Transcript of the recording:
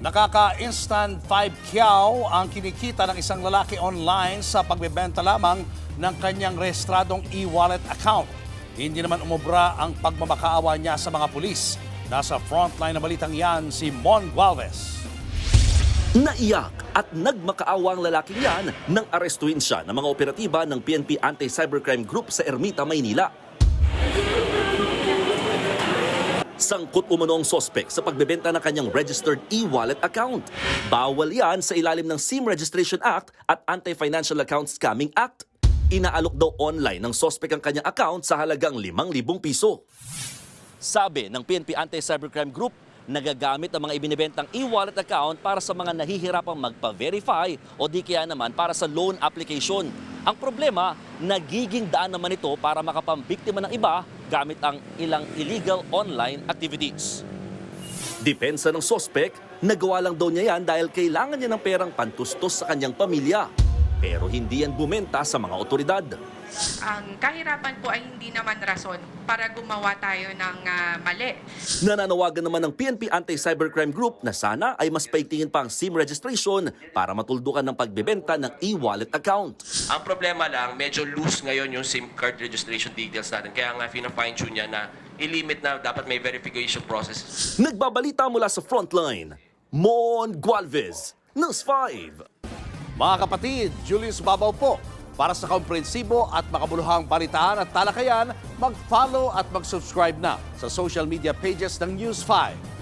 Nakaka-instant 5 kyaw ang kinikita ng isang lalaki online sa pagbebenta lamang ng kanyang rehistradong e-wallet account. Hindi naman umubra ang pagmamakaawa niya sa mga pulis. Nasa frontline na balitang yan si Mon Gualvez. Naiyak at nagmakaawa ang lalaking yan nang arestuhin siya ng mga operatiba ng PNP Anti-Cybercrime Group sa Ermita, Maynila. Sangkot umano ang sospek sa pagbebenta ng kanyang registered e-wallet account. Bawal yan sa ilalim ng SIM Registration Act at Anti-Financial Account Scamming Act. Inaalok daw online ng sospek ang kanyang account sa halagang 5,000 piso. Sabi ng PNP Anti-Cybercrime Group, nagagamit ang mga ibinibentang e-wallet account para sa mga nahihirapang magpa-verify o di kaya naman para sa loan application. Ang problema, nagiging daan naman ito para makapambiktima ng iba gamit ang ilang illegal online activities. Depensa ng sospek, nagawa lang daw niya yan dahil kailangan niya ng perang pantustos sa kanyang pamilya. Pero hindi yan bumenta sa mga otoridad. Ang kahirapan po ay hindi naman rason para gumawa tayo ng mali. Nananawagan naman ng PNP Anti-Cybercrime Group na sana ay mas paigtingin pa ang SIM registration para matuldukan ng pagbebenta ng e-wallet account. Ang problema lang, medyo loose ngayon yung SIM card registration details natin. Kaya nga fine-tune niya na i-limit na dapat may verification process. Nagbabalita mula sa frontline, Mon Gualvez, News 5. Mga kapatid, Julius Babaw po. Para sa komprehensibo at makabuluhang balitaan at talakayan, mag-follow at mag-subscribe na sa social media pages ng News 5.